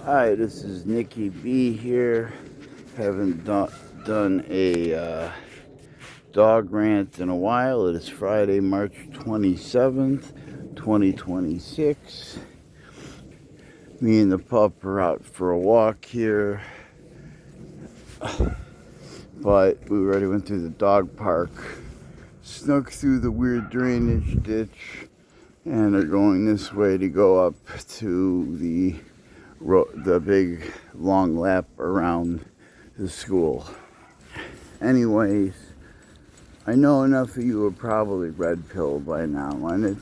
Hi, this is Nikki B here. Haven't done a dog rant in a while. It is Friday, March 27th, 2026. Me and the pup are out for a walk here. But we already went through the dog park, snuck through the weird drainage ditch, and are going this way to go up to the big long lap around the school. Anyways, I know enough of you are probably red pilled by now, and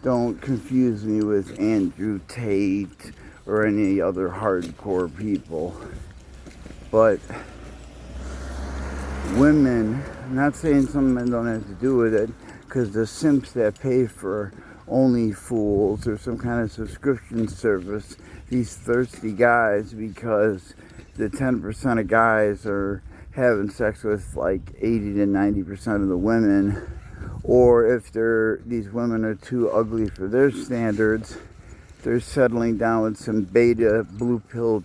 don't confuse me with Andrew Tate or any other hardcore people. But women, I'm not saying some men don't have to do with it, because the simps that pay for OnlyFools or some kind of subscription service, these thirsty guys, because the 10% of guys are having sex with like 80 to 90% of the women, or if these women are too ugly for their standards, they're settling down with some beta blue pill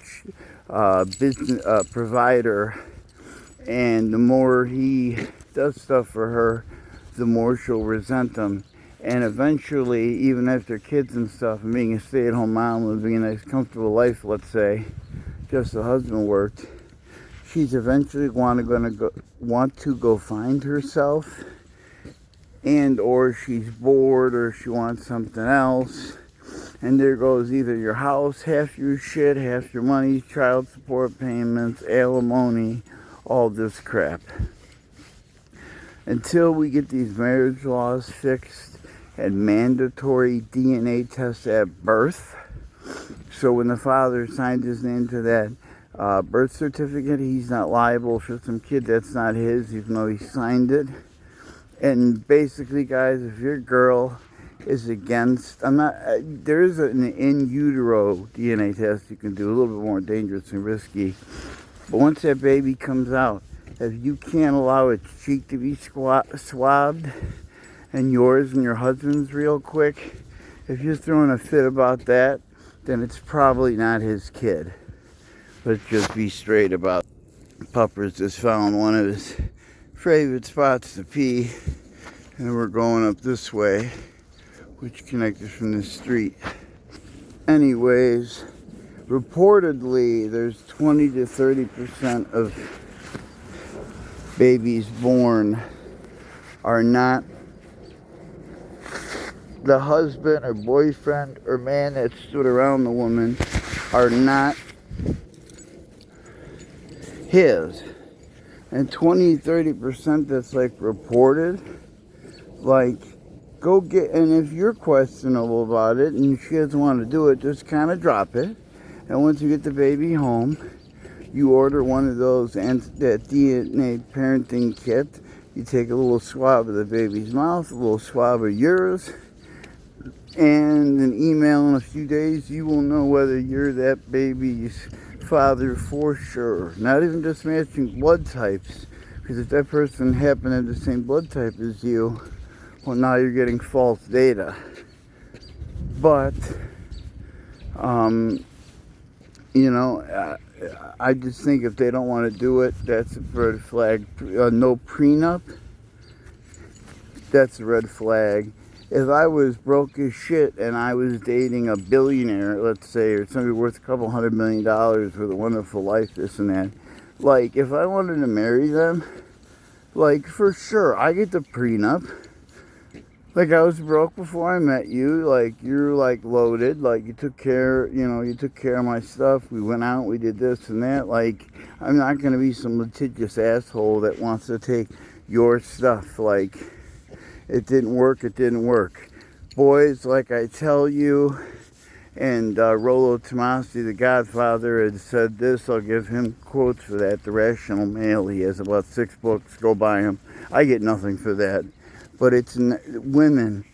business provider, and the more he does stuff for her, the more she'll resent him. And eventually, even after kids and stuff, and being a stay-at-home mom, living a nice, comfortable life, let's say, just the husband worked, she's eventually want to go find herself, and or she's bored, or she wants something else, and there goes either your house, half your shit, half your money, child support payments, alimony, all this crap. Until we get these marriage laws fixed and mandatory DNA tests at birth, so when the father signed his name to that birth certificate, he's not liable for some kid that's not his, even though he signed it. And basically, guys, if your girl is against, there is an in utero DNA test you can do, a little bit more dangerous and risky. But once that baby comes out, if you can't allow its cheek to be swabbed, and yours and your husband's real quick, if you're throwing a fit about that, then it's probably not his kid. Let's just be straight about it. Puppers just found one of his favorite spots to pee, and we're going up this way, which connects us from the street. Anyways, reportedly, there's 20 to 30% of babies born are not the husband or boyfriend or man that stood around the woman are not his. And 20-30% that's like reported, like, go get, and if you're questionable about it and she doesn't want to do it, just kind of drop it. And once you get the baby home, you order one of those, and that DNA parenting kit. You take a little swab of the baby's mouth, a little swab of yours, and an email in a few days. You will know whether you're that baby's father for sure. Not even just matching blood types, because if that person happened to have the same blood type as you, well, now you're getting false data. But I just think if they don't want to do it, that's a red flag. No prenup, that's a red flag. If I was broke as shit and I was dating a billionaire, let's say, or somebody worth a couple $100 million with a wonderful life, this and that, like, if I wanted to marry them, like, for sure, I get the prenup. Like, I was broke before I met you. Like, you're, like, loaded. Like, you took care of my stuff. We went out, we did this and that. Like, I'm not going to be some litigious asshole that wants to take your stuff. Like, it didn't work. Boys, like I tell you, and Rollo Tomasi, the Godfather, had said this. I'll give him quotes for that. The Rational Male, he has about 6 books. Go buy them. I get nothing for that. But it's women.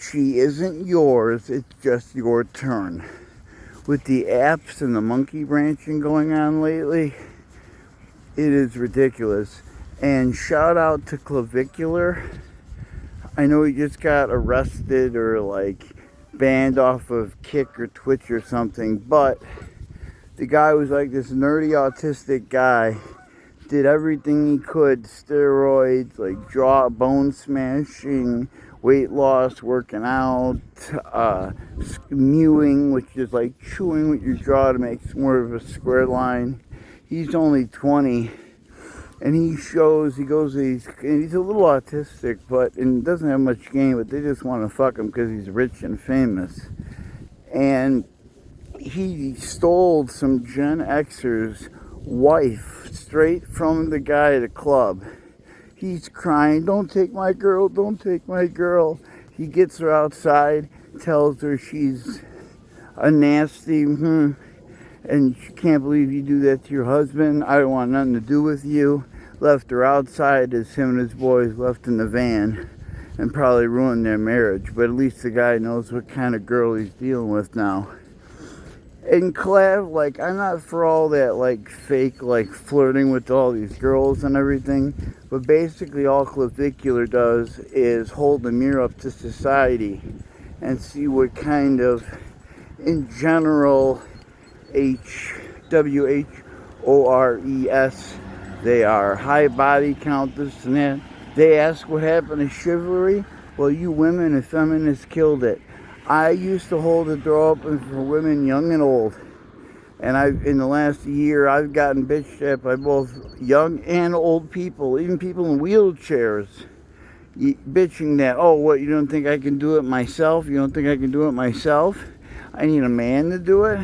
She isn't yours. It's just your turn. With the apps and the monkey branching going on lately, it is ridiculous. And shout out to Clavicular. I know he just got arrested or like banned off of Kick or Twitch or something, but The guy was like this nerdy autistic guy. Did everything he could, steroids, like bone smashing, weight loss, working out, mewing, which is like chewing with your jaw to make more of a square line. He's only 20, and he's a little autistic, and doesn't have much game, but they just want to fuck him because he's rich and famous. And he stole some Gen Xer's wife straight from the guy at the club. He's crying, "Don't take my girl, don't take my girl." He gets her outside, tells her she's a nasty, and she can't believe you do that to your husband. I don't want nothing to do with you. Left her outside as him and his boys left in the van, and probably ruined their marriage. But at least the guy knows what kind of girl he's dealing with now. And collab, like, I'm not for all that, like, fake, like, flirting with all these girls and everything. But basically all clavicular does is hold the mirror up to society and see what kind of, in general, WHORES they are. High body count, this and that. They ask what happened to chivalry. Well, you women and feminists killed it. I used to hold the door open for women young and old. And in the last year, I've gotten bitched at by both young and old people, even people in wheelchairs, bitching that, "Oh, what, you don't think I can do it myself? You don't think I can do it myself? I need a man to do it?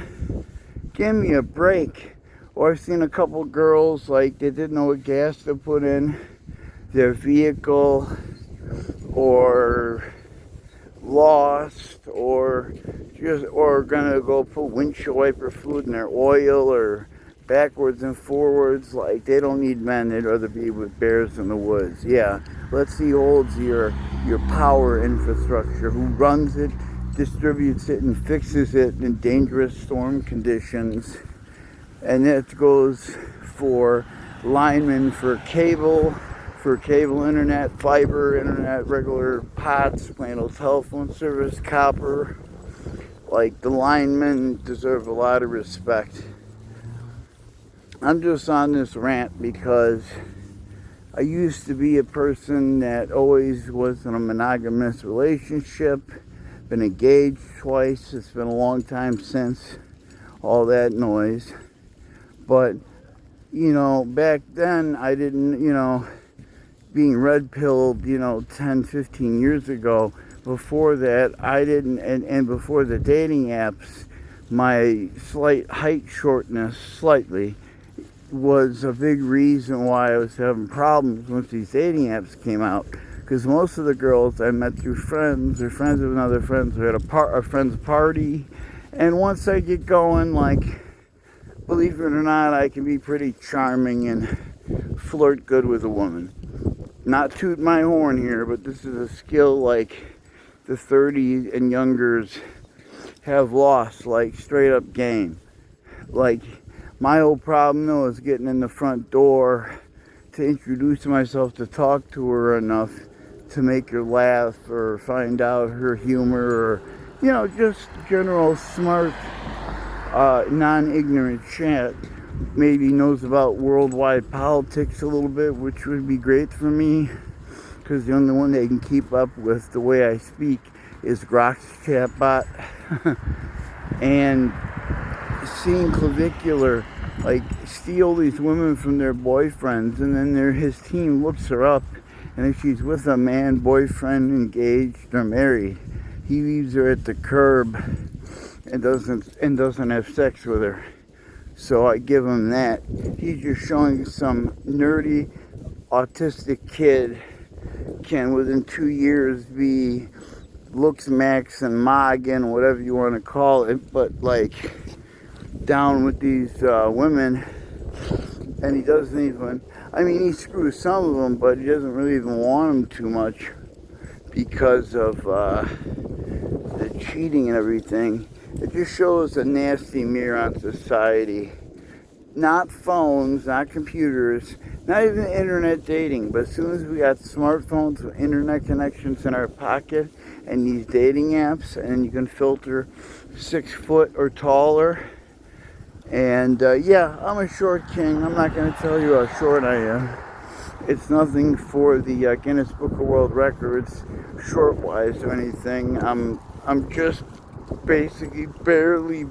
Give me a break." Or I've seen a couple girls, like, they didn't know what gas to put in their vehicle, or lost, or gonna go put windshield wiper fluid in their oil, or backwards and forwards. Like, they don't need men, they'd rather be with bears in the woods. Yeah, let's see who holds your power infrastructure, who runs it, distributes it, and fixes it in dangerous storm conditions. And that goes for linemen for cable internet, fiber internet, regular POTS, plain old telephone service, copper. Like, the linemen deserve a lot of respect. I'm just on this rant because I used to be a person that always was in a monogamous relationship, been engaged twice. It's been a long time since all that noise. But, back then I didn't, being red-pilled, 10, 15 years ago. Before that, I didn't, and before the dating apps, my slight height shortness, slightly, was a big reason why I was having problems once these dating apps came out. Because most of the girls I met through friends, or friends of another friends, we had a friend's party. And once I get going, like, believe it or not, I can be pretty charming and flirt good with a woman. Not toot my horn here, but this is a skill like the 30 and youngers have lost, like, straight up game. Like, my whole problem though is getting in the front door to introduce myself, to talk to her enough to make her laugh or find out her humor, or just general smart, non-ignorant chat. Maybe knows about worldwide politics a little bit, which would be great for me, because the only one they can keep up with the way I speak is Grok's chatbot. And seeing clavicular, like, steal these women from their boyfriends, and then his team looks her up, and if she's with a man, boyfriend, engaged, or married, he leaves her at the curb and doesn't have sex with her. So I give him that. He's just showing some nerdy autistic kid can within 2 years be looks max and Moggin, whatever you want to call it, but like down with these women, and he doesn't even, he screws some of them, but he doesn't really even want them too much because of the cheating and everything. It just shows a nasty mirror on society. Not phones, not computers, not even internet dating, but as soon as we got smartphones with internet connections in our pocket and these dating apps, and you can filter 6 foot or taller, And yeah, I'm a short king. I'm not going to tell you how short I am. It's nothing for the Guinness Book of World Records short-wise or anything. I'm just basically barely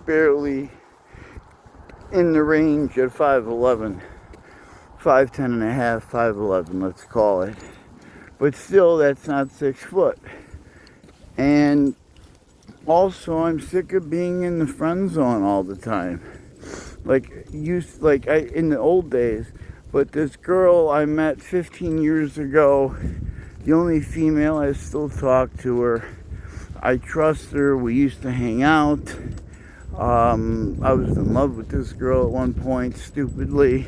in the range at 5'11", 5'10 and a half, 5'11", let's call it. But still, that's not 6 foot. And also, I'm sick of being in the friend zone all the time. In the old days. But this girl I met 15 years ago, the only female, I still talk to her. I trust her. We used to hang out. I was in love with this girl at one point, stupidly.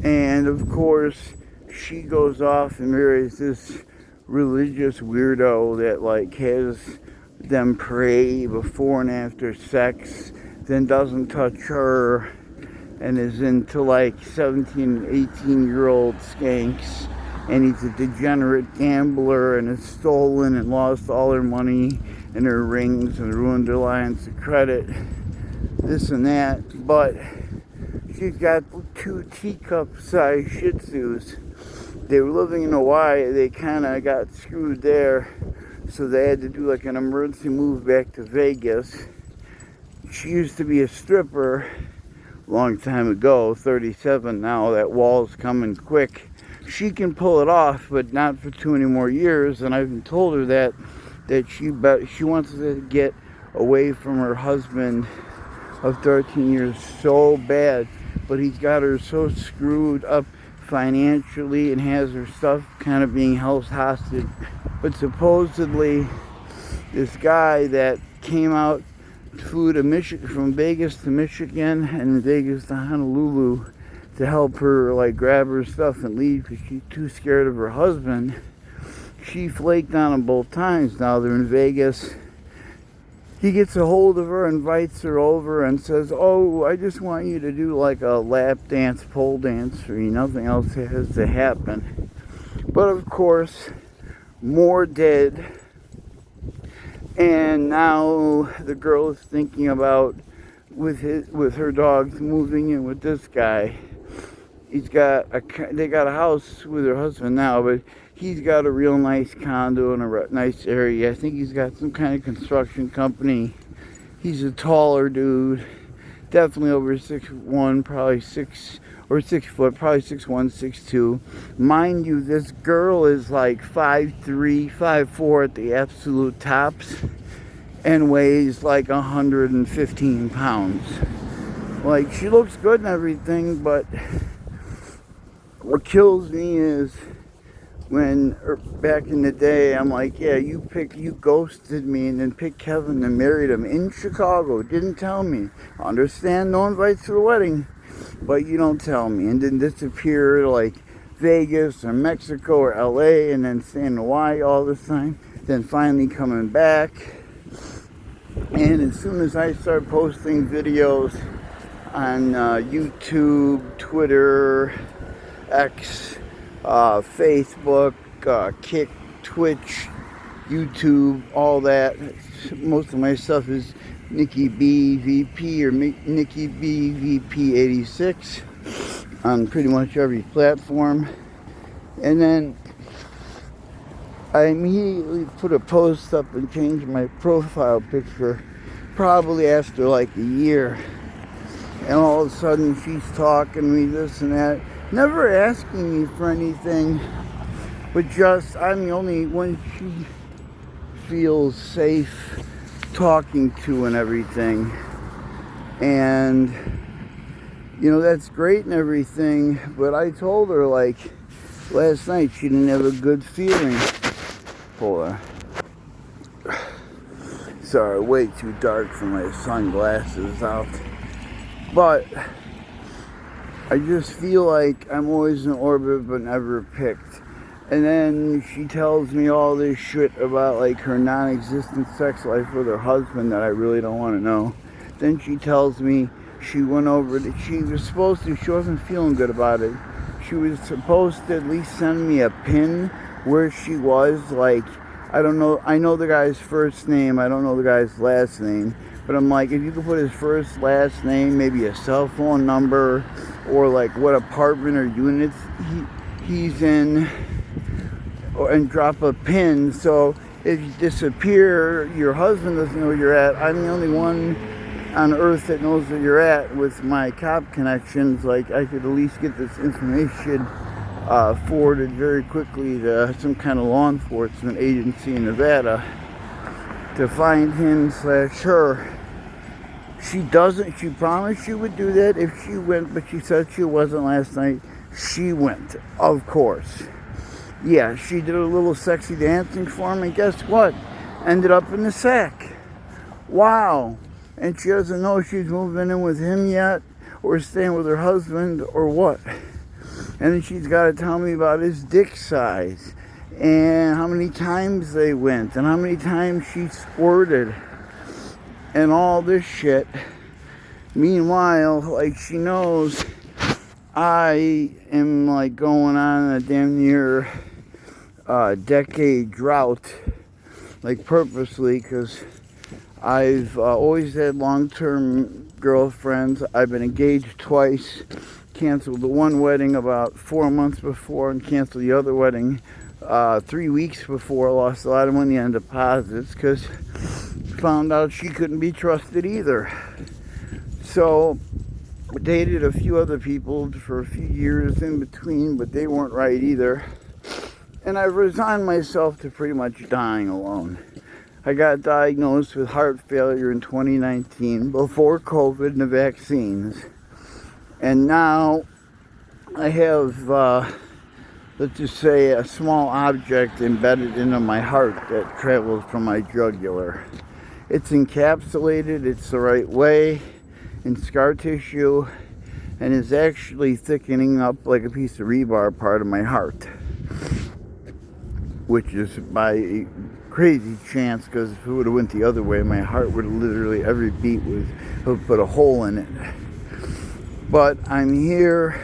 And of course, she goes off and marries this religious weirdo that like has them pray before and after sex, then doesn't touch her, and is into like 17, 18-year-old skanks. And he's a degenerate gambler and has stolen and lost all her money and her rings and ruined her lines of credit, this and that. But she's got 2 teacup-sized Shih Tzus. They were living in Hawaii. They kind of got screwed there, so they had to do like an emergency move back to Vegas. She used to be a stripper a long time ago, 37 now. That wall's coming quick. She can pull it off, but not for too many more years. And I've told her that she wants to get away from her husband of 13 years so bad, but he's got her so screwed up financially and has her stuff kind of being held hostage. But supposedly this guy that came out, flew to from Vegas to Michigan and Vegas to Honolulu to help her like grab her stuff and leave because she's too scared of her husband. She flaked on him both times. Now they're in Vegas. He gets a hold of her, invites her over, and says, "Oh, I just want you to do like a lap dance, pole dance for you. Nothing else has to happen." But of course, more dead. And now the girl is thinking about with her dogs moving in with this guy. They got a house with her husband now, but he's got a real nice condo in a nice area. I think he's got some kind of construction company. He's a taller dude, definitely over 6'1", probably 6 foot, probably 6'1", 6'2". Mind you, this girl is like 5'3", 5'4" at the absolute tops, and weighs like 115 pounds. Like, she looks good and everything, but what kills me is when back in the day, I'm like, yeah, you ghosted me and then picked Kevin and married him in Chicago. Didn't tell me. Understand, no invites to the wedding, but you don't tell me. And then disappear to like Vegas or Mexico or LA and then stay in Hawaii all this time. Then finally coming back. And as soon as I start posting videos on YouTube, Twitter, X, Facebook, Kick, Twitch, YouTube, all that. Most of my stuff is Nikki B VP or Nikki B VP 86 on pretty much every platform. And then I immediately put a post up and changed my profile picture probably after like a year. And all of a sudden she's talking to me this and that, never asking me for anything, but just I'm the only one she feels safe talking to and everything. And you know, that's great and everything, but I told her like last night she didn't have a good feeling. Hold on. Sorry, way too dark for my sunglasses out. But I just feel like I'm always in orbit but never picked. And then she tells me all this shit about like her non-existent sex life with her husband that I really don't want to know. Then she tells me she went over that she wasn't feeling good about it. She was supposed to at least send me a pin where she was, like, I don't know, I know the guy's first name, I don't know the guy's last name, But I'm like, if you could put his first, last name, maybe a cell phone number, or like what apartment or units he's in, and drop a pin, so if you disappear, your husband doesn't know where you're at. I'm the only one on earth that knows where you're at with my cop connections. Like, I could at least get this information forwarded very quickly to some kind of law enforcement agency in Nevada to find him / her. She promised she would do that if she went, but she said she wasn't last night. She went, of course. Yeah, she did a little sexy dancing for me. Guess what? Ended up in the sack. Wow. And she doesn't know if she's moving in with him yet, or staying with her husband, or what. And then she's got to tell me about his dick size, and how many times they went, and how many times she squirted, and all this shit. Meanwhile, like, she knows I am like going on a damn near decade drought, like purposely, because I've always had long-term girlfriends. I've been engaged twice, canceled the one wedding about 4 months before, and canceled the other wedding 3 weeks before. Lost a lot of money on deposits because found out she couldn't be trusted either. So dated a few other people for a few years in between, but they weren't right either. And I've resigned myself to pretty much dying alone. I got diagnosed with heart failure in 2019, before COVID and the vaccines. And now I have, let's just say, a small object embedded into my heart that travels from my jugular. It's encapsulated, it's the right way, in scar tissue, and is actually thickening up like a piece of rebar part of my heart. Which is by a crazy chance, because if it would have went the other way, my heart would have literally, every beat would have put a hole in it. But I'm here.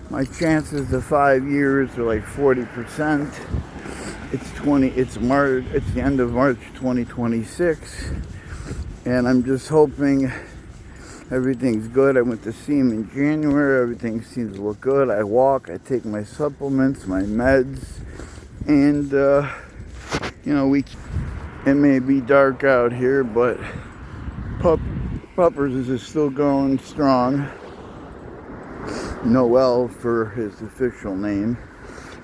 My chances of 5 years are like 40%. It's the end of March 2026, and I'm just hoping everything's good. I went to see him in January. Everything seems to look good. I walk. I take my supplements, my meds. And, it may be dark out here, but Puppers is still going strong. Noel for his official name.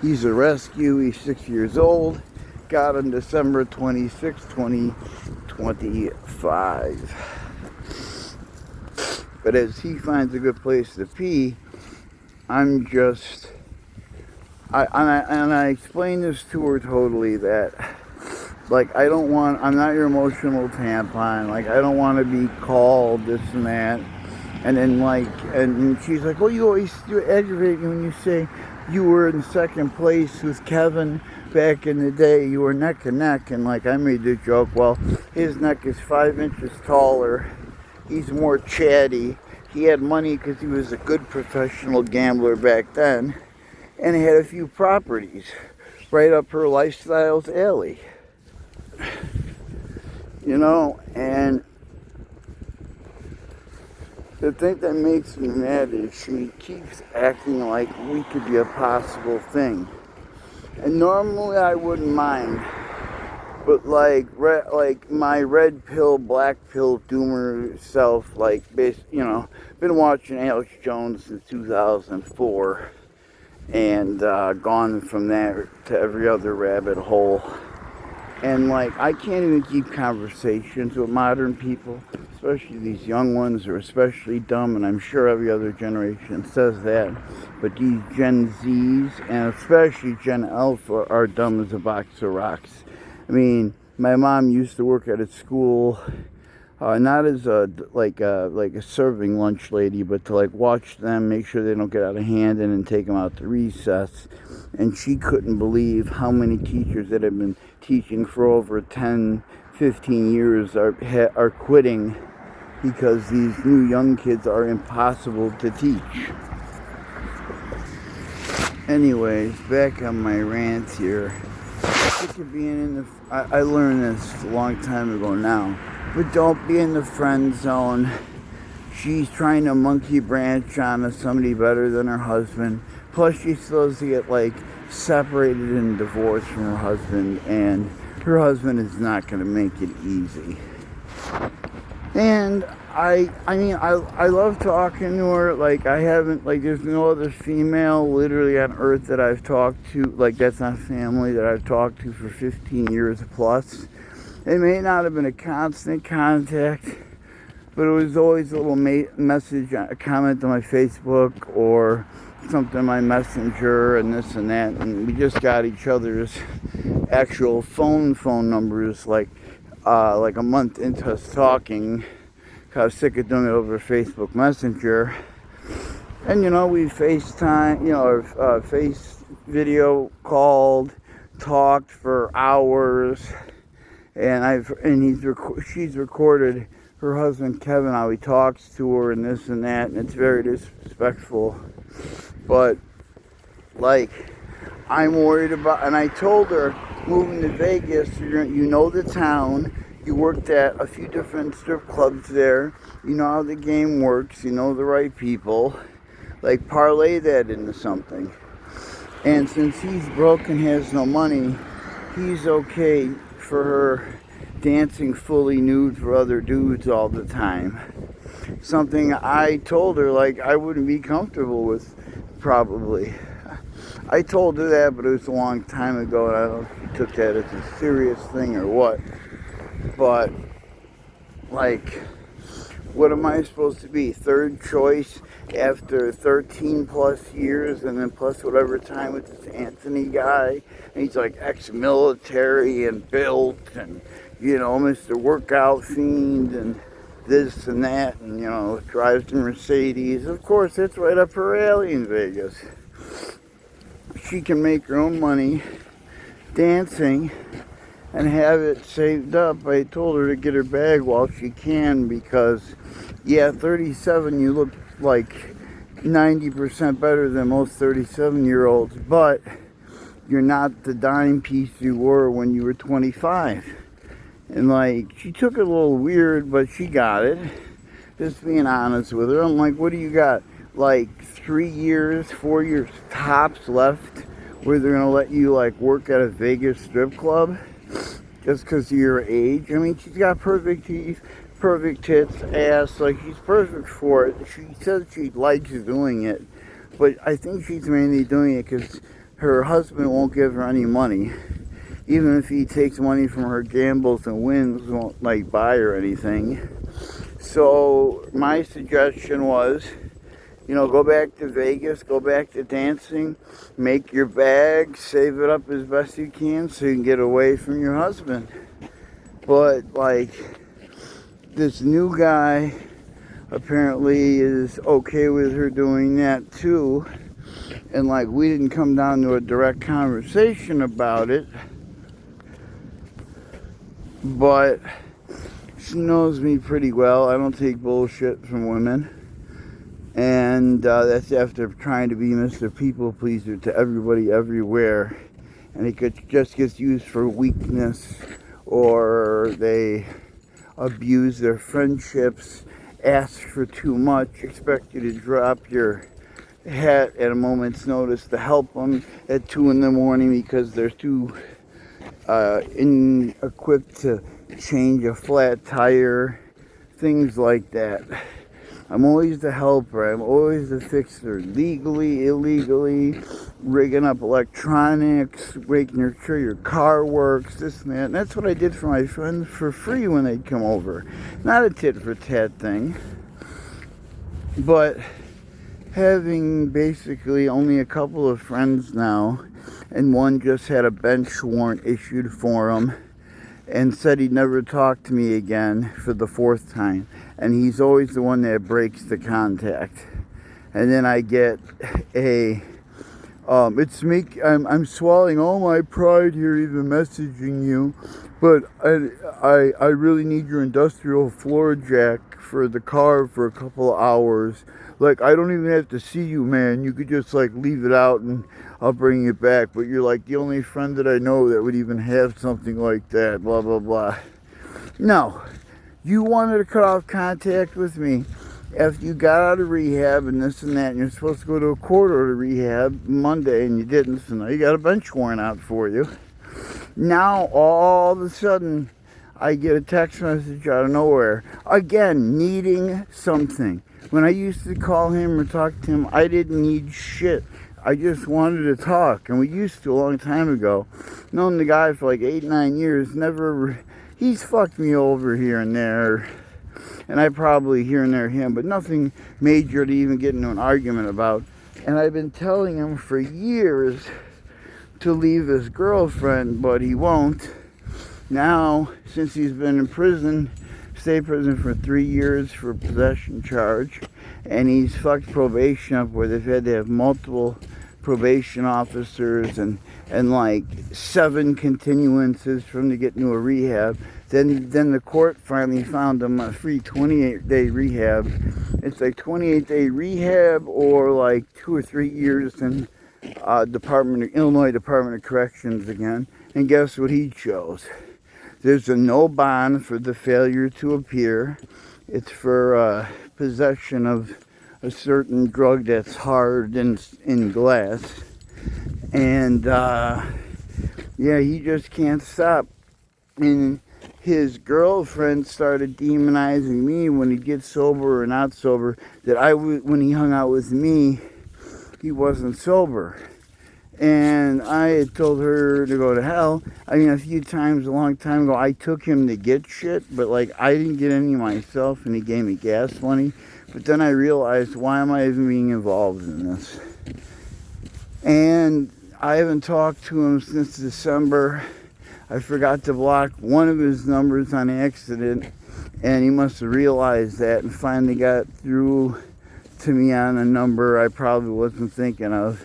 He's a rescue. He's 6 years old. Got him December 26, 2025. But as he finds a good place to pee, I explained this to her totally, that, like, I'm not your emotional tampon. Like, I don't want to be called this and that. And then, like, and she's like, well, you aggravate me when you say you were in second place with Kevin back in the day. You were neck and neck. And, like, I made the joke, well, his neck is 5 inches taller. He's more chatty. He had money because he was a good professional gambler back then. And he had a few properties right up her lifestyle's alley. And the thing that makes me mad is she keeps acting like we could be a possible thing. And normally I wouldn't mind. But like my red pill, black pill doomer self, been watching Alex Jones since 2004. And gone from there to every other rabbit hole. And like, I can't even keep conversations with modern people, especially these young ones are especially dumb, and I'm sure every other generation says that. But these Gen Zs, and especially Gen Alpha, are dumb as a box of rocks. I mean, my mom used to work at a school, not as a serving lunch lady, but to like watch them, make sure they don't get out of hand, and then take them out to recess. And she couldn't believe how many teachers that have been teaching for over 10, 15 years are quitting because these new young kids are impossible to teach. Anyways, back on my rant here. I learned this a long time ago now. but don't be in the friend zone. She's trying to monkey branch onto somebody better than her husband. Plus, she's supposed to get, like, separated and divorced from her husband, and her husband is not going to make it easy. And I love talking to her. Like, I haven't, like, there's no other female literally on earth that I've talked to, like, that's not family, that I've talked to for 15 years plus. It may not have been a constant contact, but it was always a little message, a comment on my Facebook or something on my Messenger and this and that. And we just got each other's actual phone numbers like a month into us talking. I was sick of doing it over Facebook Messenger. And, you know, we FaceTime, you know, face video called, talked for hours. And she's recorded her husband Kevin, how he talks to her and this and that, and it's very disrespectful. But, like, I'm worried about, and I told her, moving to Vegas, you know the town, you worked at a few different strip clubs there, you know how the game works, you know the right people, like, parlay that into something. And since he's broke and has no money, he's okay for her dancing fully nude for other dudes all the time. Something I told her, like, I wouldn't be comfortable with, probably. I told her that, but it was a long time ago, and I don't know if she took that as a serious thing or what. But, like, what am I supposed to be? Third choice after 13 plus years, and then plus whatever time with this Anthony guy. And he's like ex-military and built, and, you know, Mr. Workout Fiend, and this and that, and, you know, drives a Mercedes. Of course, it's right up her alley in Vegas. She can make her own money dancing and have it saved up. I told her to get her bag while she can, because, yeah, 37, you look like 90% better than most 37-year-olds, but you're not the dime piece you were when you were 25. And, like, she took it a little weird, but she got it. Just being honest with her. I'm like, what do you got? Like, 3 years, 4 years tops left where they're going to let you, like, work at a Vegas strip club just because of your age? I mean, she's got perfect teeth, perfect tits, ass. Like, she's perfect for it. She says she likes doing it. But I think she's mainly doing it because her husband won't give her any money. Even if he takes money from her gambles and wins, won't, like, buy her anything. So my suggestion was, you know, go back to Vegas, go back to dancing, make your bag, save it up as best you can so you can get away from your husband. But, like, this new guy apparently is okay with her doing that too. And, like, we didn't come down to a direct conversation about it. But she knows me pretty well. I don't take bullshit from women. And that's after trying to be Mr. People Pleaser to everybody everywhere. And it just gets used for weakness, or they abuse their friendships, ask for too much, expect you to drop your hat at a moment's notice to help them at 2 in the morning because they're too equipped to change a flat tire, things like that. I'm always the helper. I'm always the fixer, legally, illegally, rigging up electronics, making sure your car works, this and that. And that's what I did for my friends for free when they'd come over. Not a tit-for-tat thing, but having basically only a couple of friends now, and one just had a bench warrant issued for him and said he'd never talk to me again for the 4th time. And he's always the one that breaks the contact. And then I get I'm swallowing all my pride here even messaging you, but I really need your industrial floor jack for the car for a couple of hours. Like, I don't even have to see you, man. You could just, like, leave it out and I'll bring it back. But you're, like, the only friend that I know that would even have something like that, blah, blah, blah. No. You wanted to cut off contact with me after you got out of rehab and this and that, and you're supposed to go to a court order rehab Monday, and you didn't, so now you got a bench warrant out for you. Now, all of a sudden, I get a text message out of nowhere. Again, needing something. When I used to call him or talk to him, I didn't need shit. I just wanted to talk. And we used to a long time ago. Known the guy for like 8-9 years. He's fucked me over here and there. And I probably here and there him. But nothing major to even get into an argument about. And I've been telling him for years to leave his girlfriend, but he won't. Now, since he's been in prison, state prison for 3 years for possession charge, and he's fucked probation up where they've had to have multiple probation officers and like 7 continuances for him to get into a rehab. Then the court finally found him a free 28-day rehab. It's like 28-day rehab or like 2 or 3 years in Illinois Department of Corrections again. And guess what he chose? There's a no bond for the failure to appear. It's for possession of a certain drug that's hard in glass. And yeah, he just can't stop. And his girlfriend started demonizing me when he gets sober or not sober. When he hung out with me, he wasn't sober. And I had told her to go to hell. I mean, a few times, a long time ago, I took him to get shit, but like, I didn't get any myself, and he gave me gas money. But then I realized, why am I even being involved in this? And I haven't talked to him since December. I forgot to block one of his numbers on accident, and he must have realized that and finally got through to me on a number I probably wasn't thinking of.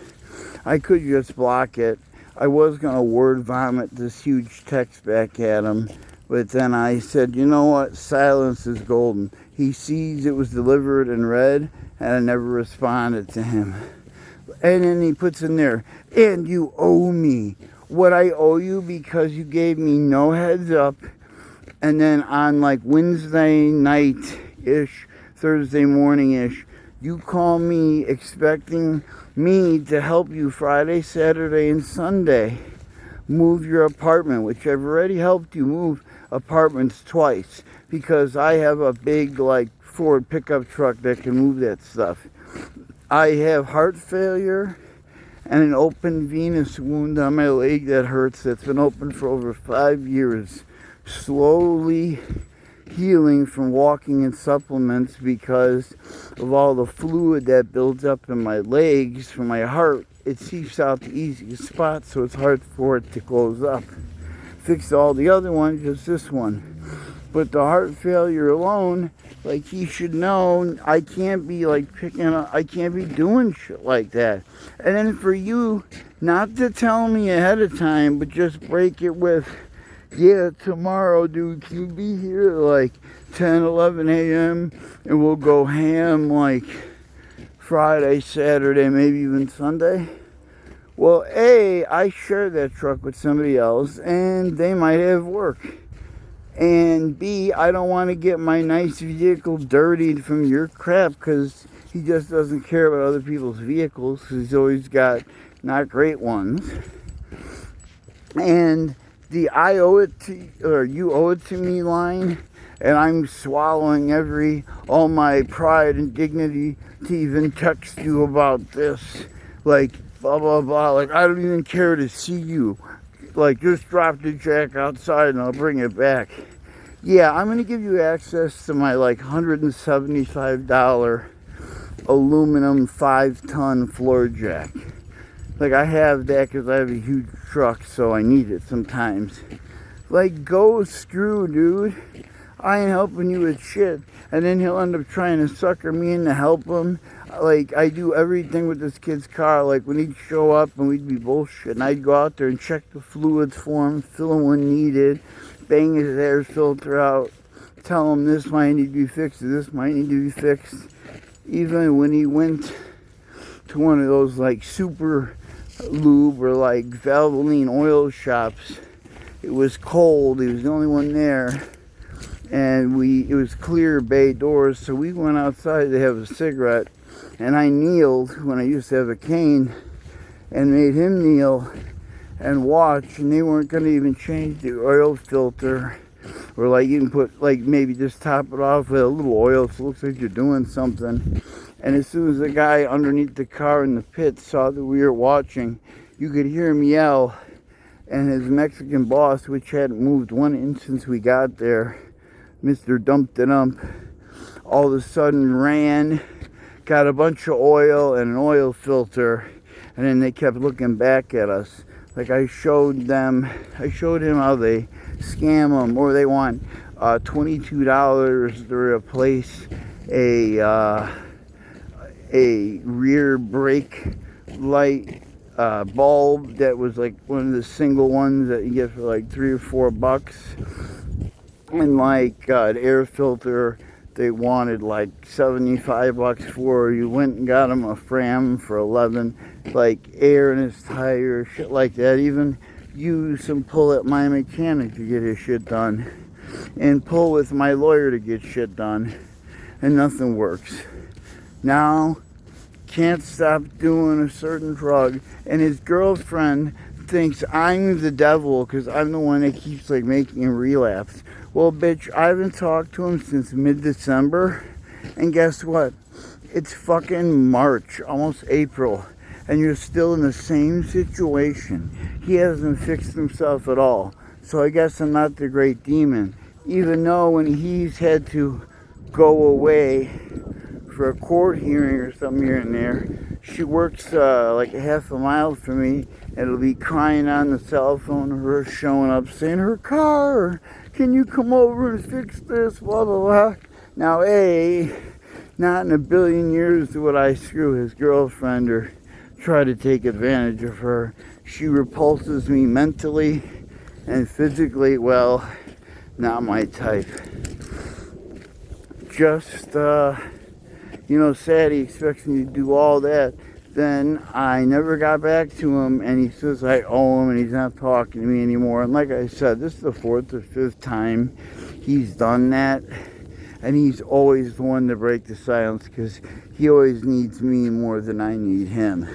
I could just block it. I was going to word vomit this huge text back at him, but then I said, you know what? Silence is golden. He sees it was delivered and read, and I never responded to him. And then he puts in there, and you owe me. What I owe you because you gave me no heads up, and then on like Wednesday night-ish, Thursday morning-ish, you call me expecting me to help you Friday, Saturday, and Sunday move your apartment, which I've already helped you move apartments twice because I have a big like Ford pickup truck that can move that stuff. I have heart failure and an open venous wound on my leg that hurts, that's been open for over 5 years, slowly healing from walking in supplements because of all the fluid that builds up in my legs from my heart. It seeps out the easiest spot, so it's hard for it to close up. Fixed all the other ones, just this one. But the heart failure alone, like, he should know I can't be like I can't be doing shit like that. And then for you not to tell me ahead of time, but just break it with, yeah, tomorrow, dude, can you be here at like 10, 11 a.m. and we'll go ham like Friday, Saturday, maybe even Sunday? Well, A, I share that truck with somebody else and they might have work. And B, I don't want to get my nice vehicle dirtied from your crap because he just doesn't care about other people's vehicles because he's always got not great ones. And the I owe it to, or you owe it to me line, and I'm swallowing all my pride and dignity to even text you about this, like, blah, blah, blah, like, I don't even care to see you, like, just drop the jack outside and I'll bring it back. Yeah, I'm going to give you access to my, like, $175 aluminum 5-ton floor jack. Like, I have that because I have a huge truck, so I need it sometimes. Like, go screw, dude. I ain't helping you with shit. And then he'll end up trying to sucker me in to help him. Like, I do everything with this kid's car. Like, when he'd show up and we'd be bullshitting, I'd go out there and check the fluids for him, fill him when needed, bang his air filter out, tell him this might need to be fixed, this might need to be fixed. Even when he went to one of those, like, super lube or like Valvoline oil shops, it was cold, he was the only one there, and it was clear bay doors, so we went outside to have a cigarette, and I kneeled when I used to have a cane and made him kneel and watch, and they weren't going to even change the oil filter or like even put like maybe just top it off with a little oil so it looks like you're doing something. And as soon as the guy underneath the car in the pit saw that we were watching, you could hear him yell, and his Mexican boss, which hadn't moved one inch since we got there, Mr. Dump-de-Dump, all of a sudden ran, got a bunch of oil and an oil filter, and then they kept looking back at us. Like I showed him how they scam them, or they want $22 to replace a rear brake light bulb that was like one of the single ones that you get for like $3 or $4, and like an air filter they wanted like $75 for. You went and got him a Fram for $11, like air in his tire, shit like that. Even use and pull at my mechanic to get his shit done, and pull with my lawyer to get shit done, and nothing works. Now can't stop doing a certain drug, and his girlfriend thinks I'm the devil because I'm the one that keeps like making him relapse. Well, bitch, I haven't talked to him since mid-December, and guess what? It's fucking March, almost April, and you're still in the same situation. He hasn't fixed himself at all. So I guess I'm not the great demon, even though when he's had to go away for a court hearing or something here and there, she works like a half a mile from me, and it'll be crying on the cell phone, her showing up saying, her car, can you come over and fix this, blah, blah, blah. Now, not in a billion years would I screw his girlfriend or try to take advantage of her. She repulses me mentally and physically. Well, not my type. Just, sad he expects me to do all that. Then I never got back to him, and he says I owe him, and he's not talking to me anymore. And like I said, this is the 4th or 5th time he's done that, and he's always the one to break the silence because he always needs me more than I need him.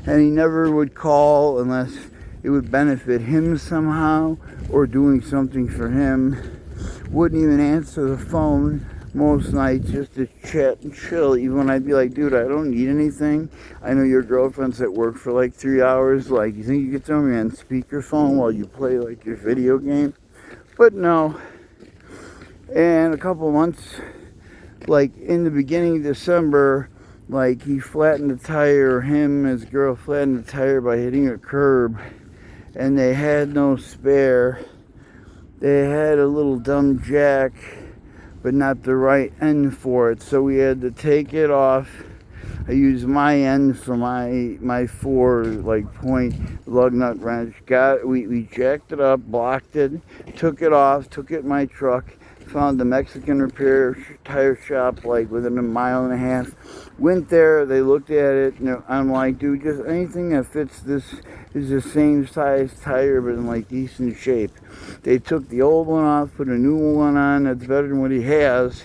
And he never would call unless it would benefit him somehow or doing something for him. Wouldn't even answer the phone most nights just to chat and chill, even when I'd be like, dude, I don't need anything. I know your girlfriend's at work for like 3 hours. Like, you think you could throw me on speakerphone while you play like your video game? But no. And a couple months, like in the beginning of December, like he flattened the tire, him and his girl flattened the tire by hitting a curb, and they had no spare. They had a little dumb jack, but not the right end for it, so we had to take it off. I used my end for my 4 like point lug nut wrench. We jacked it up, blocked it, took it off, took it in my truck, found the Mexican repair tire shop like within a mile and a half. Went there, they looked at it, and I'm like, dude, just anything that fits this is the same size tire but in like decent shape. They took the old one off, put a new one on that's better than what he has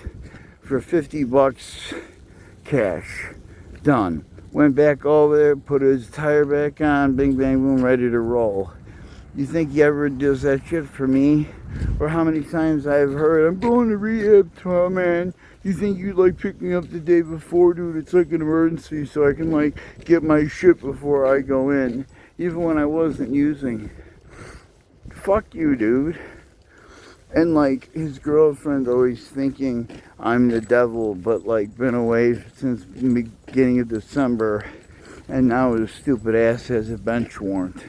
for $50 cash. Done. Went back over there, put his tire back on, bing bang boom, ready to roll. You think he ever does that shit for me? Or how many times I've heard, I'm going to rehab tomorrow, man. You think you'd like pick me up the day before, dude? It's like an emergency so I can like get my shit before I go in. Even when I wasn't using. Fuck you, dude. And like his girlfriend always thinking I'm the devil, but like been away since the beginning of December, and now his stupid ass has a bench warrant.